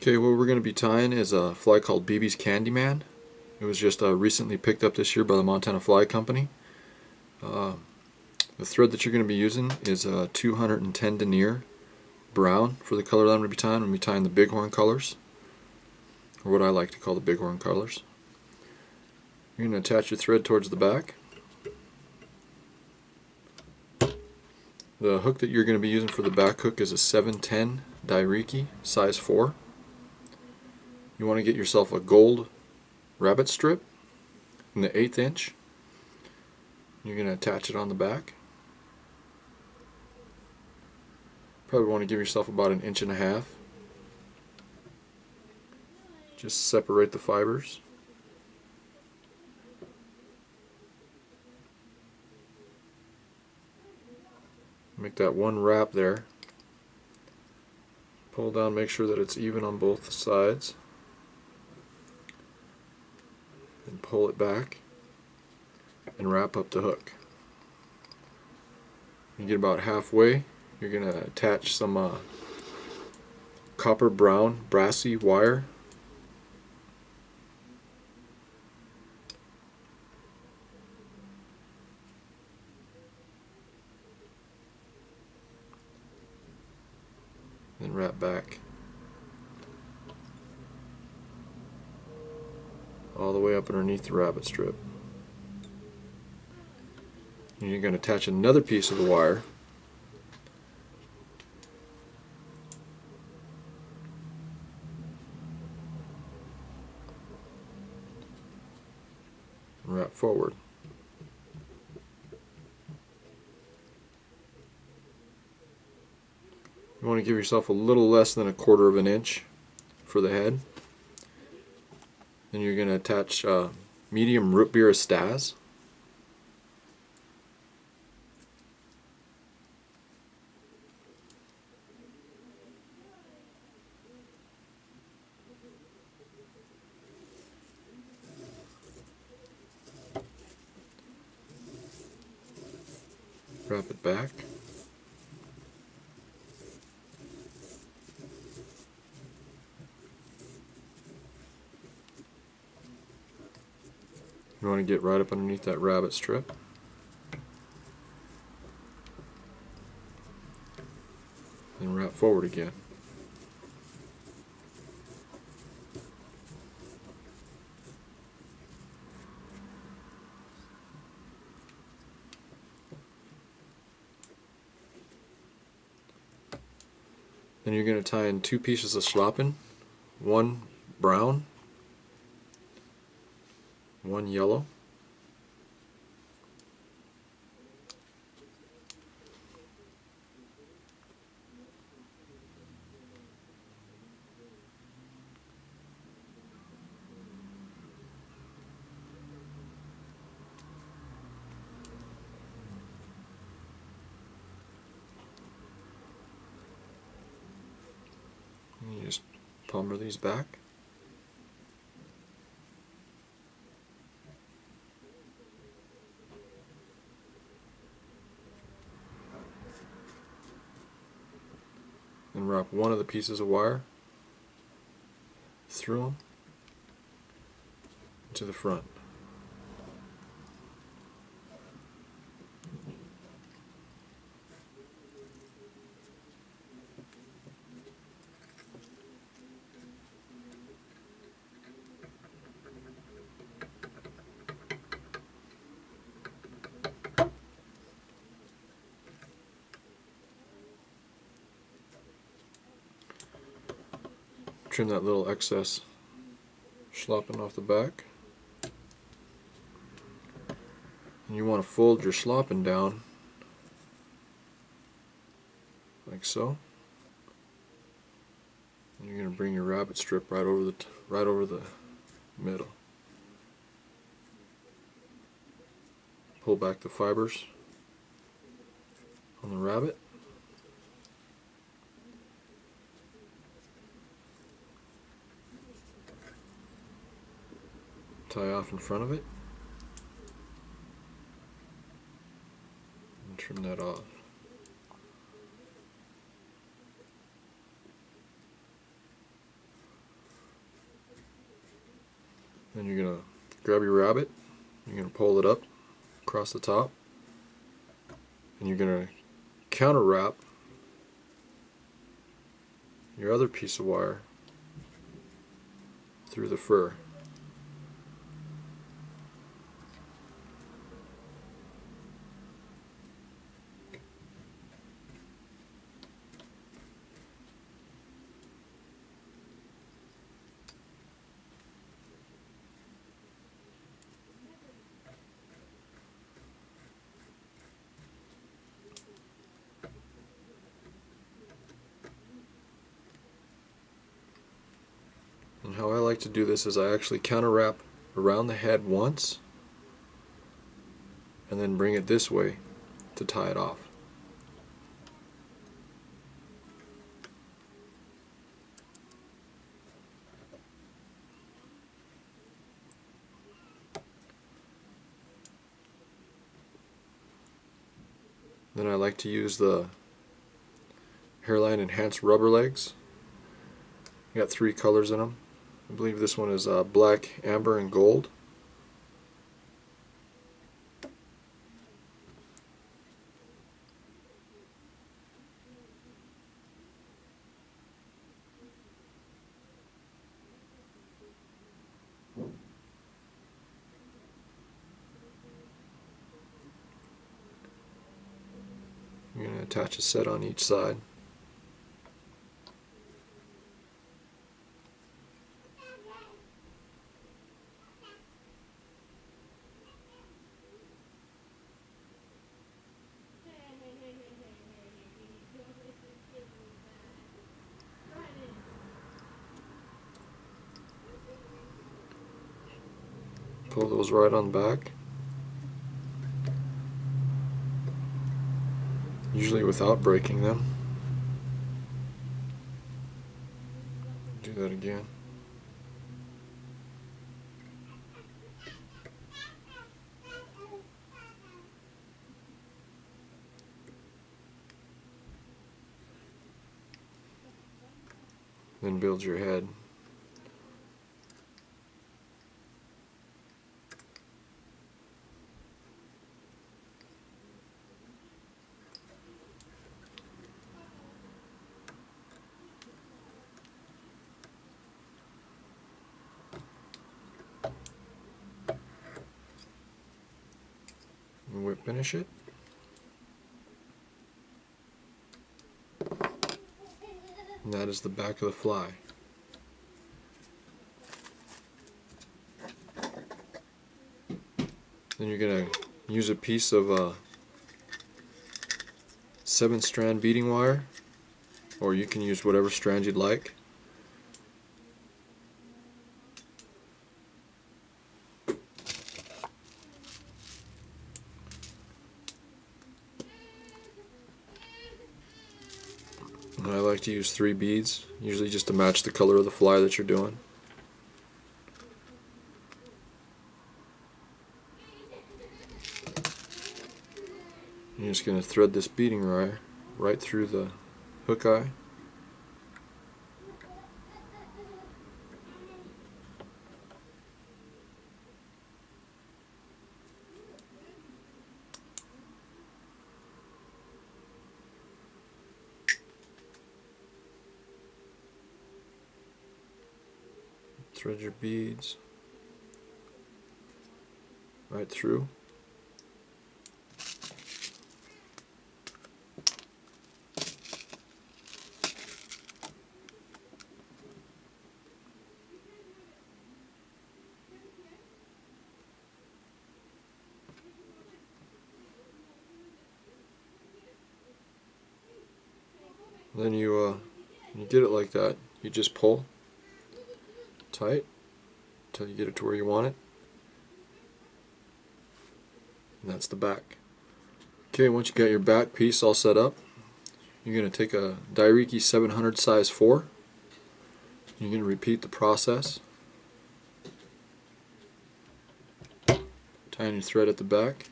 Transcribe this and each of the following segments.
Okay, what we're going to be tying is a fly called BeeBe's Candyman. It was just recently picked up this year by the Montana Fly Company. The thread that you're going to be using is 210 denier brown for the color that I'm going to be tying. I'm going to be tying the bighorn colors, or what I like to call the bighorn colors. You're going to attach your thread towards the back. The hook that you're going to be using for the back hook is a 710 Dairiki, size 4. You want to get yourself a gold rabbit strip in the 1/8 inch. You're going to attach it on the back. Probably want to give yourself about 1.5 inches. Just separate the fibers. Make that one wrap there. Pull down, make sure that it's even on both sides. And pull it back and wrap up the hook. You get about halfway, you're going to attach some copper brown brassy wire. Then wrap back all the way up underneath the rabbit strip. And you're going to attach another piece of the wire and wrap forward. You want to give yourself a little less than 1/4 inch for the head. Then you're going to attach medium root beer staz. Wrap it back. You want to get right up underneath that rabbit strip. And wrap forward again. Then you're going to tie in 2 pieces of slopping, one brown, one yellow. And you just palmer these back. And wrap one of the pieces of wire through them to the front. Trim that little excess slopping off the back. And you want to fold your slopping down like so. And you're going to bring your rabbit strip right over the middle. Pull back the fibers on the rabbit. Tie off in front of it and trim that off. grab your rabbit, you're going to pull it up across the top, and you're going to counter wrap your other piece of wire through the fur. And how I like to do this is I actually counter wrap around the head once and then bring it this way to tie it off. Then I like to use the Hairline Enhanced rubber legs. I got 3 colors in them. I believe this one is black, amber, and gold. I'm going to attach a set on each side. Pull those right on back, usually without breaking them. Do that again. Then build your head. And whip finish it. And that is the back of the fly. Then you're going to use a piece of 7-strand beading wire, or you can use whatever strand you'd like. And I like to use 3 beads, usually just to match the color of the fly that you're doing. You're just going to thread this beading wire right through the hook eye. Thread your beads right through. Then you get it like that. You just pull tight until you get it to where you want it. And that's the back. Okay, once you got your back piece all set up, you're going to take a Dairiki 700 size 4. You're going to repeat the process. Tying your thread at the back.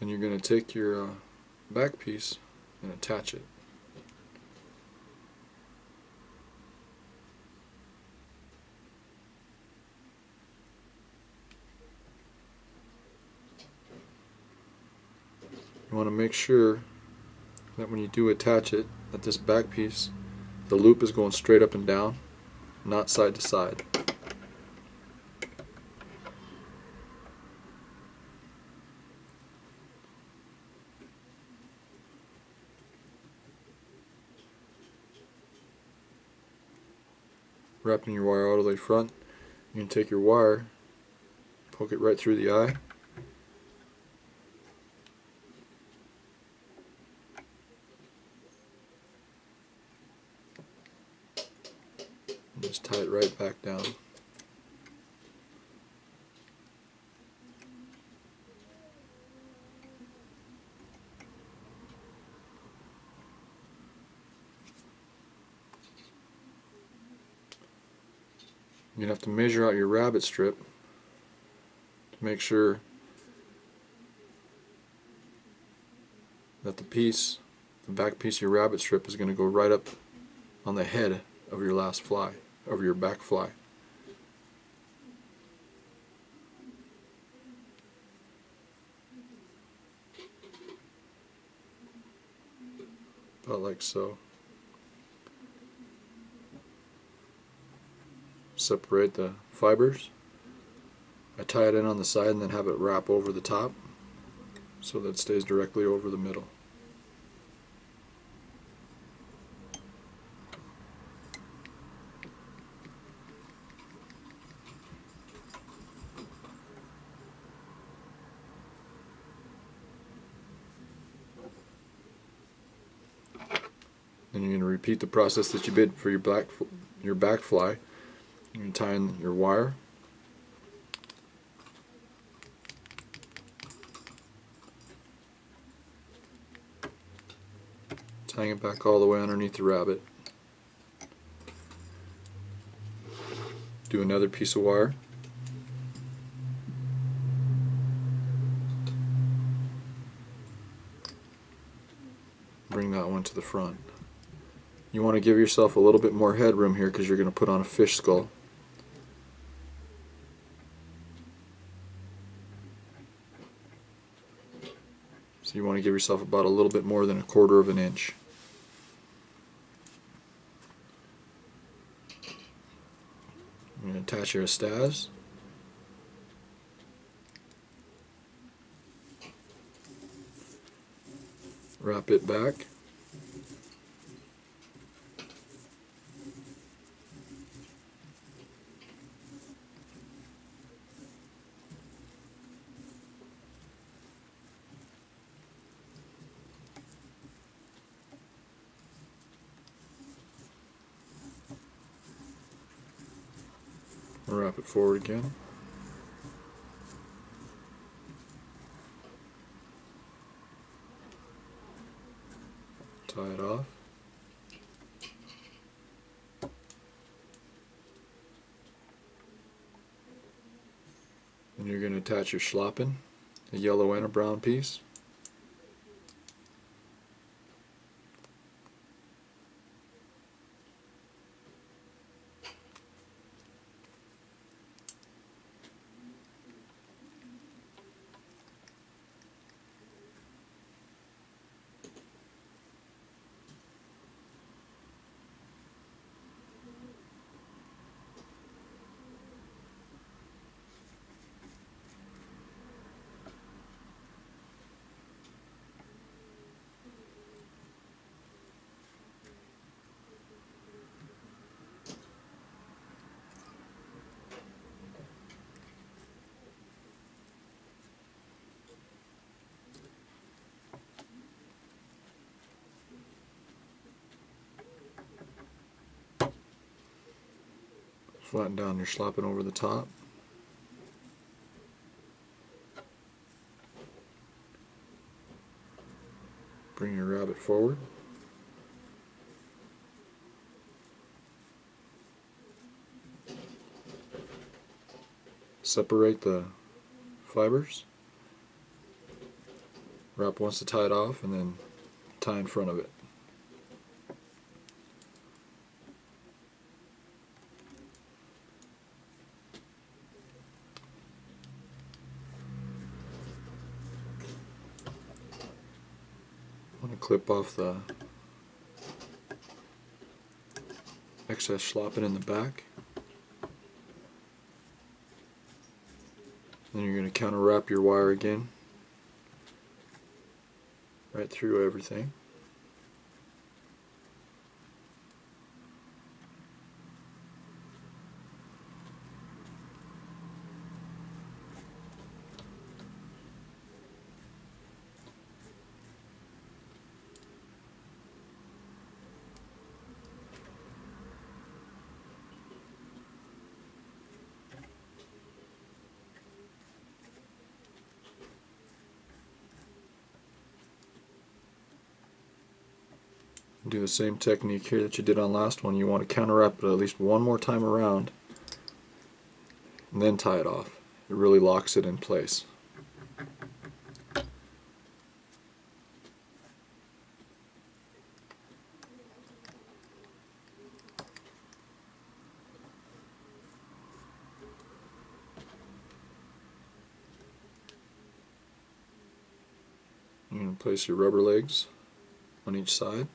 And you're going to take your back piece and attach it. You want to make sure that when you do attach it, that this back piece, the loop is going straight up and down, not side to side. Wrapping your wire all the way front, you can take your wire, poke it right through the eye, and just tie it right back down. You're going to have to measure out your rabbit strip to make sure that the back piece of your rabbit strip is going to go right up on the head of your last fly, of your back fly. About like so. Separate the fibers. I tie it in on the side and then have it wrap over the top so that it stays directly over the middle. Then you're going to repeat the process that you did for your back fly. You're going to tie in your wire. Tying it back all the way underneath the rabbit. Do another piece of wire. Bring that one to the front. You want to give yourself a little bit more headroom here because you're going to put on a fish skull. So you want to give yourself about a little bit more than 1/4 of an inch. I'm going to attach your staz. Wrap it back. Wrap it forward again. Tie it off. And you're going to attach your schloppen, a yellow and a brown piece. Flatten down your schloppen over the top. Bring your rabbit forward. Separate the fibers. Wrap once to tie it off and then tie in front of it. I'm going to clip off the excess slopping in the back. Then you're going to counter wrap your wire again right through everything. Do the same technique here that you did on last one. You want to counter wrap it at least one more time around and then tie it off. It really locks it in place. You're going to place your rubber legs on each side.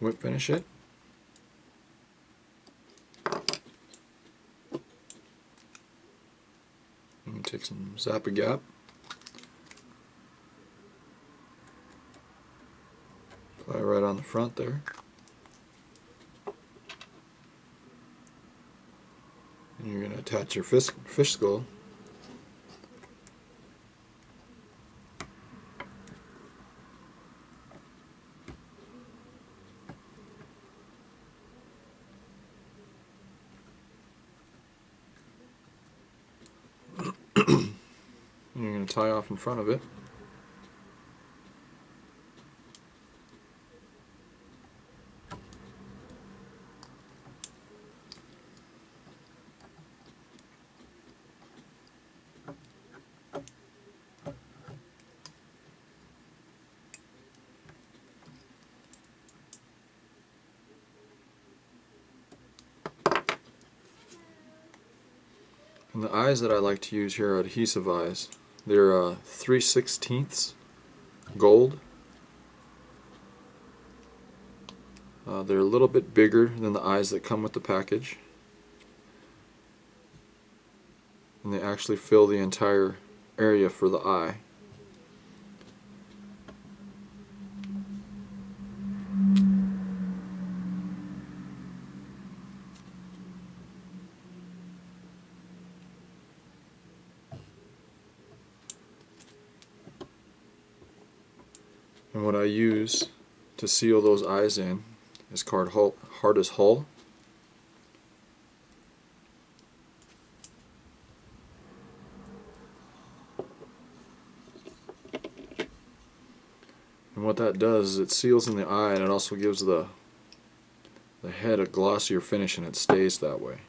Whip finish it. And take some Zap-A-Gap. Apply right on the front there. And you're going to attach your fish skull. And you're going to tie off in front of it. And the eyes that I like to use here are adhesive eyes. They're 3/16 gold. They're a little bit bigger than the eyes that come with the package. And they actually fill the entire area for the eye. And what I use to seal those eyes in is called hard as hull. And what that does is it seals in the eye, and it also gives the head a glossier finish, and it stays that way.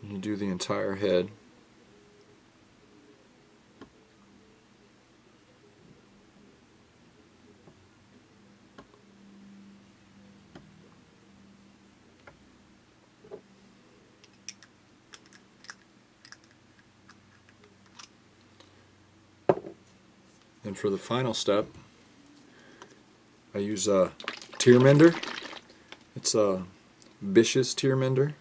You do the entire head. And for the final step, I use a tear mender. It's a BeeBe's tear mender.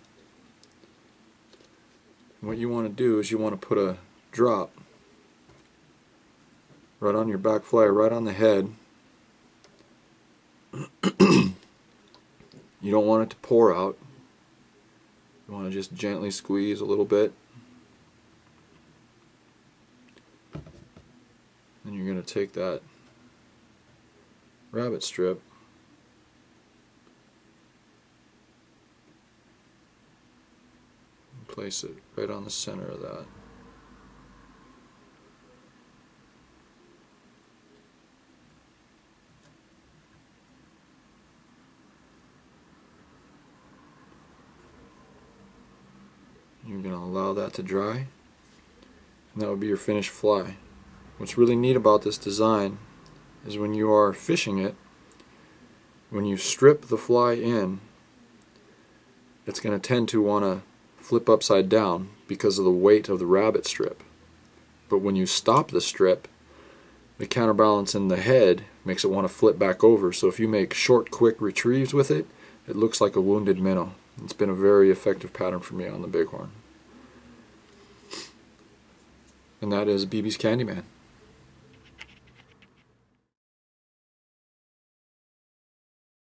What you want to do is you want to put a drop right on your back flyer, right on the head, You don't want it to pour out. You want to just gently squeeze a little bit. Then you're going to take that rabbit strip and place it right on the center of that. You're going to allow that to dry, and that will be your finished fly. What's really neat about this design is when you are fishing it, when you strip the fly in, it's going to tend to want to flip upside down because of the weight of the rabbit strip. But when you stop the strip, the counterbalance in the head makes it want to flip back over. So if you make short, quick retrieves with it, it looks like a wounded minnow. It's been a very effective pattern for me on the bighorn. And that is BeeBe's Candyman.